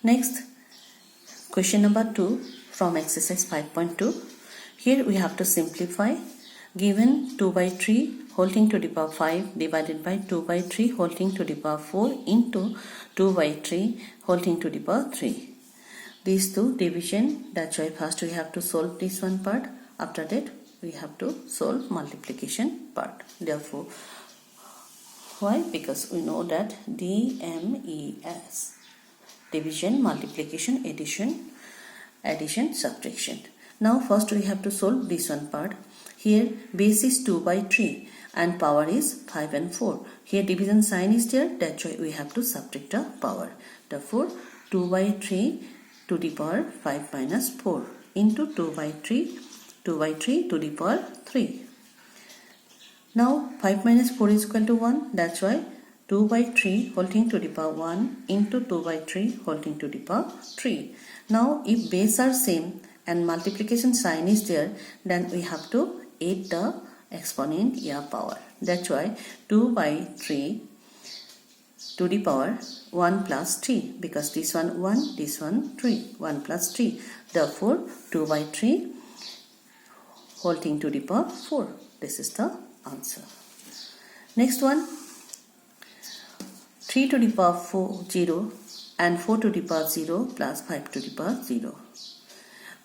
Next, question number 2 from exercise 5.2. Here we have to simplify. Given 2 by 3 whole to the power 5 divided by 2 by 3 whole to the power 4 into 2 by 3 whole to the power 3. These two division, that's why first we have to solve this one part. After that we have to solve multiplication part. Therefore, why? Because we know that DMES, division, multiplication, addition, subtraction. Now first we have to solve this one part. Here base is 2 by 3 and power is 5 and 4. Here division sign is there, that's why we have to subtract the power. Therefore 2 by 3 to the power 5 minus 4 into 2 by 3 to the power 3. Now 5 minus 4 is equal to 1, that's why 2 by 3 whole to the power 1 into 2 by 3 whole to the power 3. Now if base are same and multiplication sign is there, then we have to add the exponent power. That's why 2 by 3 to the power 1 plus 3, because this one 1, this one 3, 1 plus 3. Therefore 2 by 3 whole to the power 4. This is the answer. Next one, 3 to the power 4 0 and 4 to the power 0 plus 5 to the power 0.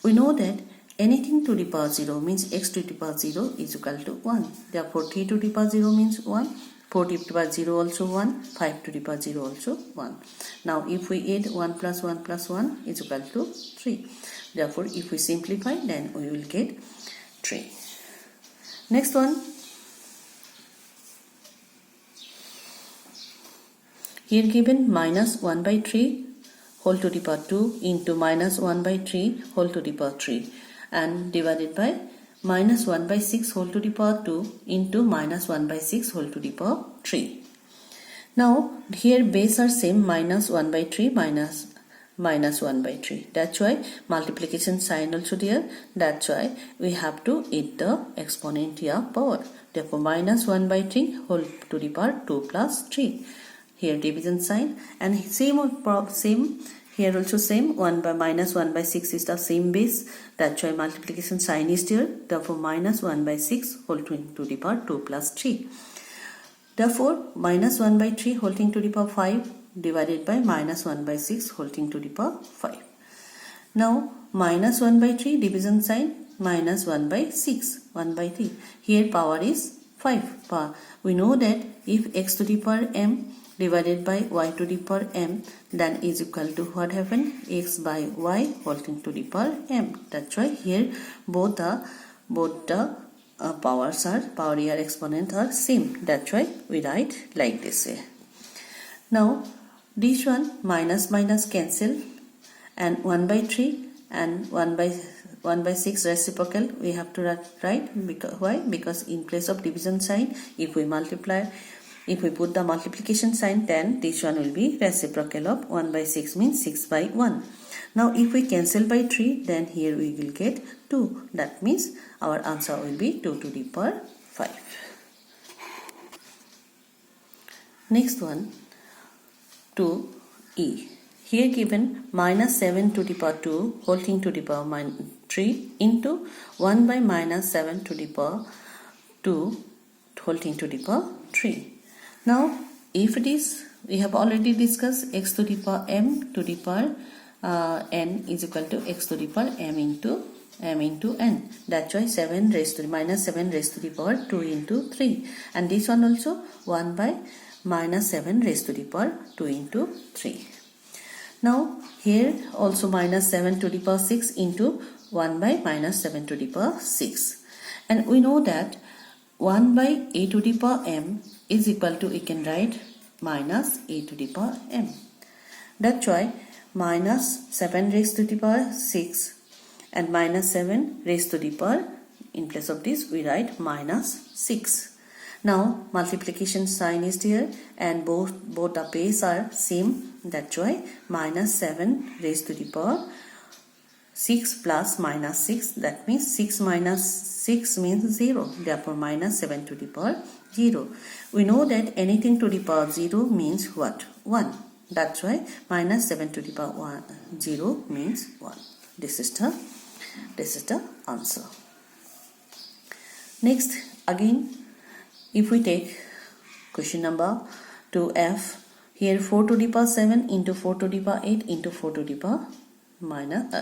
We know that anything to the power 0 means x to the power 0 is equal to 1. Therefore 3 to the power 0 means 1, 4 to the power 0 also 1, 5 to the power 0 also 1. Now if we add 1 plus 1 plus 1 is equal to 3. Therefore if we simplify, then we will get 3. Next one. Here given minus 1 by 3 whole to the power 2 into minus 1 by 3 whole to the power 3 and divided by minus 1 by 6 whole to the power 2 into minus 1 by 6 whole to the power 3. Now here base are same, minus 1 by 3 minus 1 by 3. That's why multiplication sign also there. That's why we have to add the exponent power. Therefore minus 1 by 3 whole to the power 2 plus 3. Here division sign, and same here also same, 1 by minus 1 by 6 is the same base, that's why multiplication sign is there. Therefore minus 1 by 6 whole to the power 2 plus 3. Therefore minus 1 by 3 whole to the power 5 divided by minus 1 by 6 whole to the power 5. Now minus 1 by 3 division sign, minus 1 by 6, 1 by 3. Here power is 5. We know that if x to the power m divided by y to the power m, then is equal to what happened, x by y whole to the power m. That's why here both the powers are, power exponent are same. That's why we write like this way. Now this one minus minus cancel, and 1 by 3 and 1 by 6 reciprocal we have to write. Because why? Because in place of division sign, if we put the multiplication sign, then this one will be reciprocal of 1 by 6 means 6 by 1. Now if we cancel by 3, then here we will get 2. That means our answer will be 2 to the power 5. Next one, 2e. Here given minus 7 to the power 2 whole to the power 3 into 1 by minus 7 to the power 2 whole to the power 3. Now if it is, we have already discussed x to the power m to the power n is equal to x to the power m into n. That's why 7 raised to minus 7 raised to the power 2 into 3. And this one also 1 by minus 7 raised to the power 2 into 3. Now here also minus 7 to the power 6 into 1 by minus 7 to the power 6. And we know that 1 by a to the power m is equal to, we can write minus a to the power m. That's why minus 7 raised to the power 6 and minus 7 raised to the power, in place of this we write minus 6. Now multiplication sign is here and both the base are same. That's why minus 7 raised to the power 6 plus minus 6, that means 6 minus 6 means 0. Therefore minus 7 to the power 0. We know that anything to the power 0 means what? 1. That's why minus 7 to the power 0 means 1. This is the answer. Next, again, if we take question number 2F, here 4 to the power 7 into 4 to the power 8 into 4 to the power minus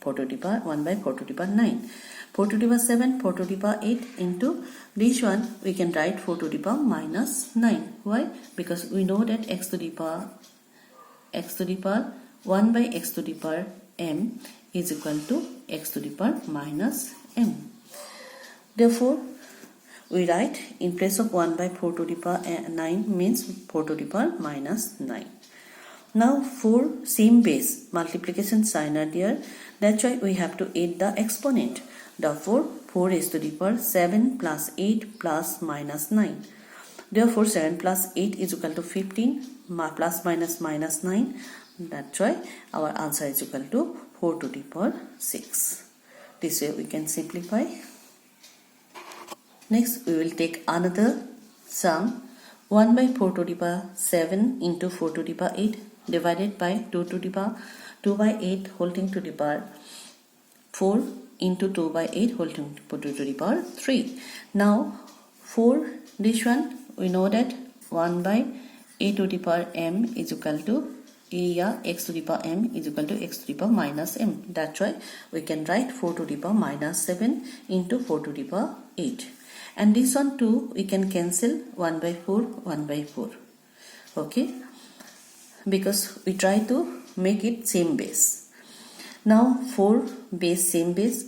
4 to the power 1 by 4 to the power 9. 4 to the power 7, 4 to the power 8 into this one, we can write 4 to the power minus 9. Why? Because we know that x to the power 1 by x to the power m is equal to x to the power minus m. Therefore, we write in place of 1 by 4 to the power 9 means 4 to the power minus 9. Now, for same base, multiplication sign are there. That's why we have to add the exponent. Therefore, 4 raised to the power 7 plus 8 plus minus 9. Therefore, 7 plus 8 is equal to 15 plus minus 9. That's why our answer is equal to 4 to the power 6. This way we can simplify. Next, we will take another sum. 1 by 4 to the power 7 into 4 to the power 8 divided by 2 to the power 2 by 8 whole thing to the power 4 into 2 by 8 whole thing to the power 3. Now, for this one, we know that 1 by a to the power m is equal to x to the power m is equal to x to the power minus m. That's why we can write 4 to the power minus 7 into 4 to the power 8. And this one too, we can cancel 1 by 4, 1 by 4. Okay? Because we try to make it same base. Now, 4 base, same base,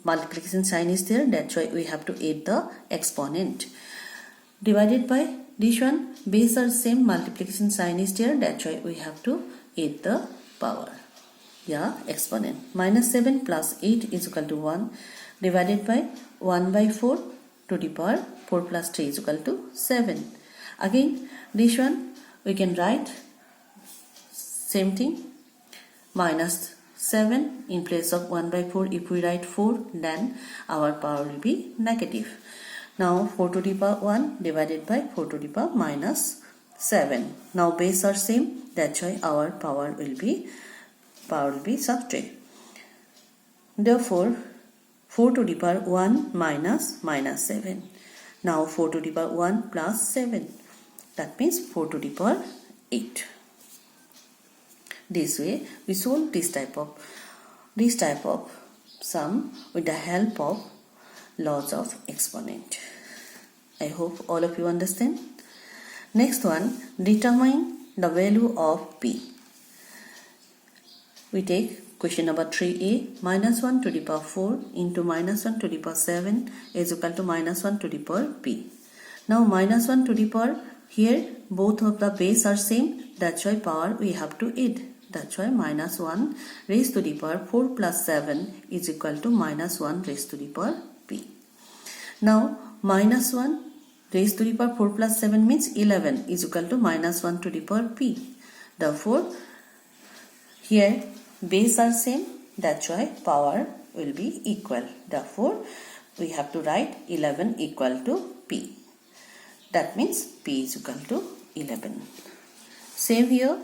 multiplication sign is there. That's why we have to add the exponent. Divided by this one, base are same, multiplication sign is there. That's why we have to add the power. Yeah, exponent. Minus 7 plus 8 is equal to 1 divided by 1 by 4 to the power 4 plus 3 is equal to 7. Again, this one we can write same thing, minus 7 in place of 1 by 4. If we write 4, then our power will be negative. Now 4 to the power 1 divided by 4 to the power minus 7. Now base are same, that's why our power will be subtract. Therefore, 4 to the power 1 minus 7. Now 4 to the power 1 plus 7. That means 4 to the power 8. This way we solve this type of sum with the help of laws of exponent. I hope all of you understand. Next one, determine the value of p. We take question number 3a, minus 1 to the power 4 into minus 1 to the power 7 is equal to minus 1 to the power p. Now minus 1 to the power, here both of the base are same, that's why power we have to add. That's why minus 1 raised to the power 4 plus 7 is equal to minus 1 raised to the power p. Now minus 1 raised to the power 4 plus 7 means 11 is equal to minus 1 to the power p. Therefore, here base are same, that's why power will be equal. Therefore, we have to write 11 equal to p. That means p is equal to 11. Same here.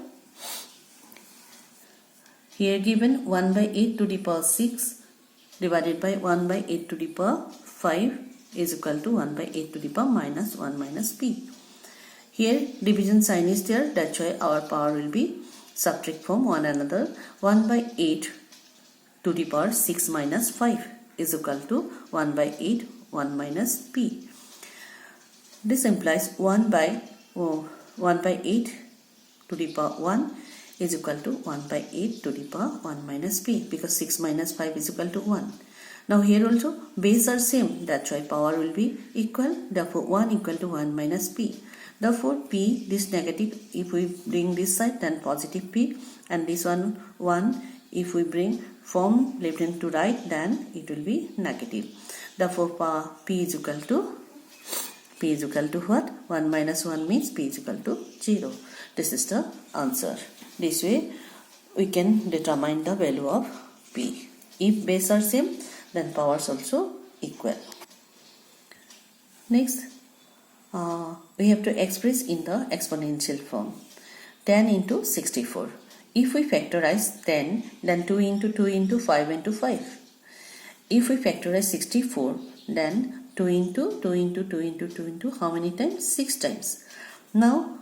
Here given 1 by 8 to the power 6 divided by 1 by 8 to the power 5 is equal to 1 by 8 to the power minus 1 minus p. Here division sign is there, that's why our power will be subtract from one another. 1 by 8 to the power 6 minus 5 is equal to 1 by 8 1 minus p. This implies 1 by 8 to the power 1 is equal to 1 by 8 to the power 1 minus p, because 6 minus 5 is equal to 1. Now here also base are same, that's why power will be equal. Therefore 1 equal to 1 minus p. Therefore p, this negative, if we bring this side then positive p, and this one 1 if we bring from left hand to right then it will be negative. Therefore p is equal to what? 1 minus 1 means p is equal to 0. This is the answer. This way we can determine the value of p. If base are same, then powers also equal. Next, we have to express in the exponential form. 10 into 64. If we factorize 10, then 2 into 2 into 5 into 5. If we factorize 64, then 2 into 2 into 2 into 2 into how many times? 6 times. Now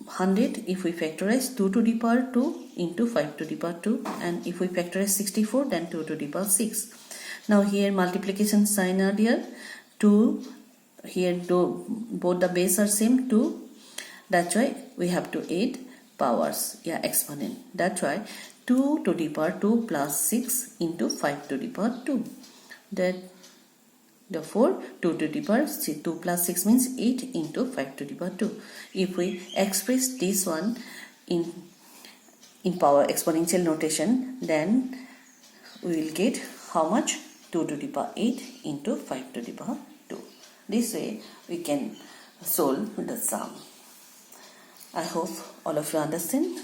100, if we factorize 2 to the power 2 into 5 to the power 2, and if we factorize 64, then 2 to the power 6. Now here multiplication sign are there. 2, here both the base are same 2. That's why we have to add powers, exponent. That's why 2 to the power 2 plus 6 into 5 to the power 2. Therefore 2 to the power 2 plus 6 means 8 into 5 to the power 2. If we express this one in power exponential notation, then we will get how much? 2 to the power 8 into 5 to the power 2. This way we can solve the sum. I hope all of you understand.